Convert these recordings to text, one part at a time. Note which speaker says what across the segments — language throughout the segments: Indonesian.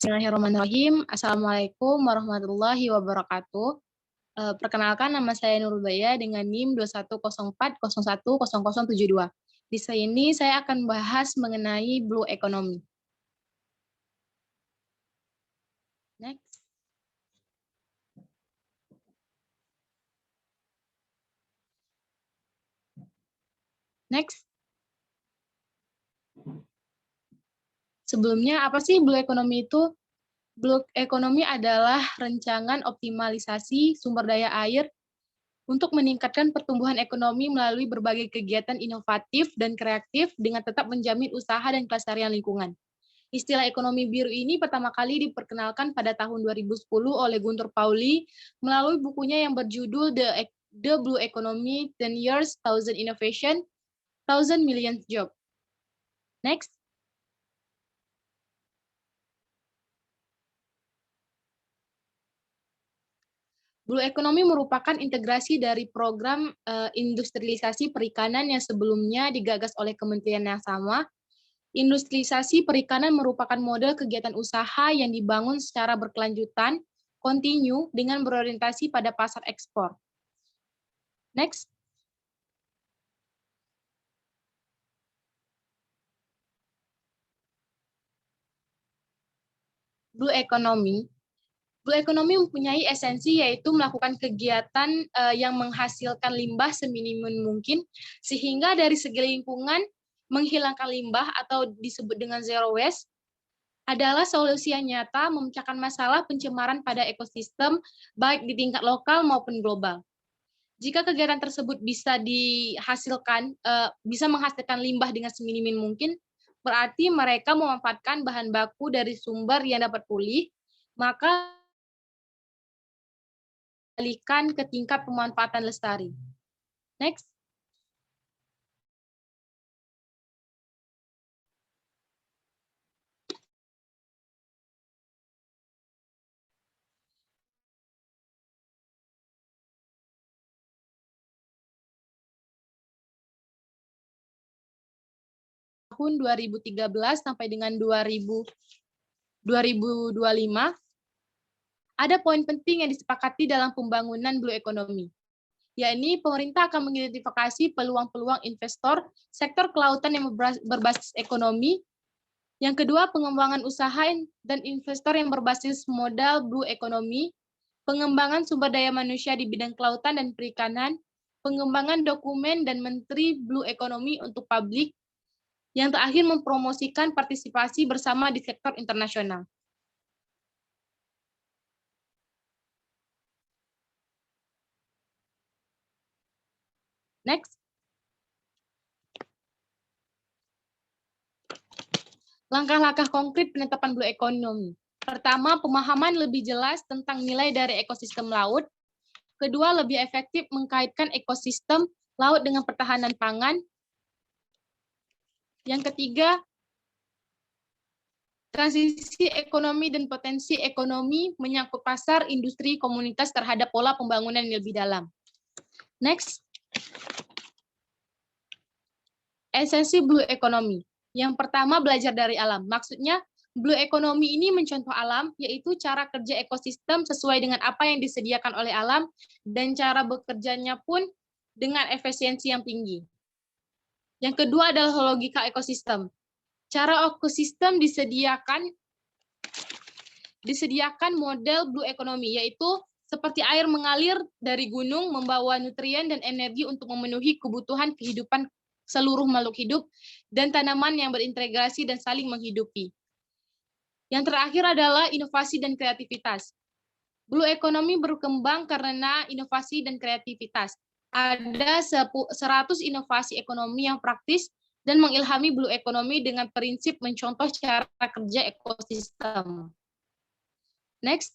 Speaker 1: Bismillahirrahmanirrahim. Assalamualaikum warahmatullahi wabarakatuh. Perkenalkan, nama saya Nurbaya dengan NIM 2104010072. Di sini saya akan bahas mengenai Blue Economy. Next. Next. Sebelumnya, apa sih Blue Economy itu? Blue Economy adalah rancangan optimalisasi sumber daya air untuk meningkatkan pertumbuhan ekonomi melalui berbagai kegiatan inovatif dan kreatif dengan tetap menjamin usaha dan kelestarian lingkungan. Istilah ekonomi biru ini pertama kali diperkenalkan pada tahun 2010 oleh Guntur Pauli melalui bukunya yang berjudul The Blue Economy, 10 Years, 1000 Innovation, 1000 Million Job. Next. Blue Economy merupakan integrasi dari program industrialisasi perikanan yang sebelumnya digagas oleh kementerian yang sama. Industrialisasi perikanan merupakan model kegiatan usaha yang dibangun secara berkelanjutan, kontinu, dengan berorientasi pada pasar ekspor. Next. Blue Economy. Blue Economy mempunyai esensi yaitu melakukan kegiatan yang menghasilkan limbah seminimum mungkin, sehingga dari segi lingkungan menghilangkan limbah atau disebut dengan zero waste adalah solusi yang nyata memecahkan masalah pencemaran pada ekosistem baik di tingkat lokal maupun global. Jika kegiatan tersebut bisa bisa menghasilkan limbah dengan seminim mungkin, berarti mereka memanfaatkan bahan baku dari sumber yang dapat pulih, maka alihkan ke tingkat pemanfaatan lestari. Next. Tahun 2013 sampai dengan 2025, ada poin penting yang disepakati dalam pembangunan Blue Economy, yakni pemerintah akan mengidentifikasi peluang-peluang investor sektor kelautan yang berbasis ekonomi. Yang kedua, pengembangan usaha dan investor yang berbasis modal Blue Economy, pengembangan sumber daya manusia di bidang kelautan dan perikanan, pengembangan dokumen dan menteri Blue Economy untuk publik, yang terakhir mempromosikan partisipasi bersama di sektor internasional. Next. Langkah-langkah konkret penetapan Blue Economy. Pertama, pemahaman lebih jelas tentang nilai dari ekosistem laut. Kedua, lebih efektif mengkaitkan ekosistem laut dengan pertahanan pangan. Yang ketiga, transisi ekonomi dan potensi ekonomi menyangkut pasar, industri, komunitas terhadap pola pembangunan yang lebih dalam. Next. Esensi Blue Economy. Yang pertama, belajar dari alam. Maksudnya, Blue Economy ini mencontoh alam, yaitu cara kerja ekosistem sesuai dengan apa yang disediakan oleh alam, dan cara bekerjanya pun dengan efisiensi yang tinggi. Yang kedua adalah logika ekosistem. Cara ekosistem disediakan model Blue Economy, yaitu seperti air mengalir dari gunung, membawa nutrien dan energi untuk memenuhi kebutuhan kehidupan seluruh makhluk hidup, dan tanaman yang berintegrasi dan saling menghidupi. Yang terakhir adalah inovasi dan kreativitas. Blue Economy berkembang karena inovasi dan kreativitas. Ada 100 inovasi ekonomi yang praktis dan mengilhami Blue Economy dengan prinsip mencontoh cara kerja ekosistem. Next.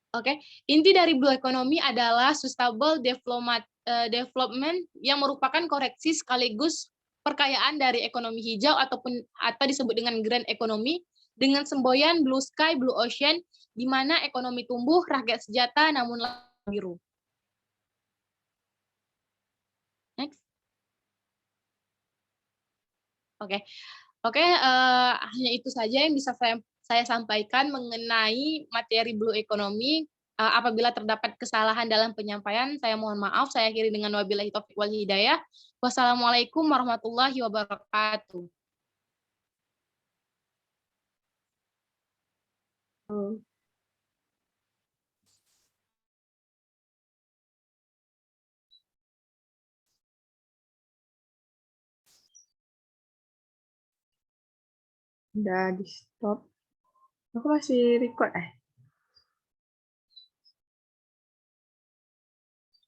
Speaker 1: Oke, inti dari Blue Economy adalah sustainable development yang merupakan koreksi sekaligus perkayaan dari ekonomi hijau atau disebut dengan green economy dengan semboyan blue sky, blue ocean, di mana ekonomi tumbuh, rakyat sejahtera namun biru. Next. Oke. Oke, hanya itu saja yang bisa saya sampaikan mengenai materi Blue Economy. Apabila terdapat kesalahan dalam penyampaian, saya mohon maaf. Saya akhiri dengan wabillahi taufiq wal hidayah. Wassalamualaikum warahmatullahi wabarakatuh.
Speaker 2: Oh, udah di stop. Aku masih record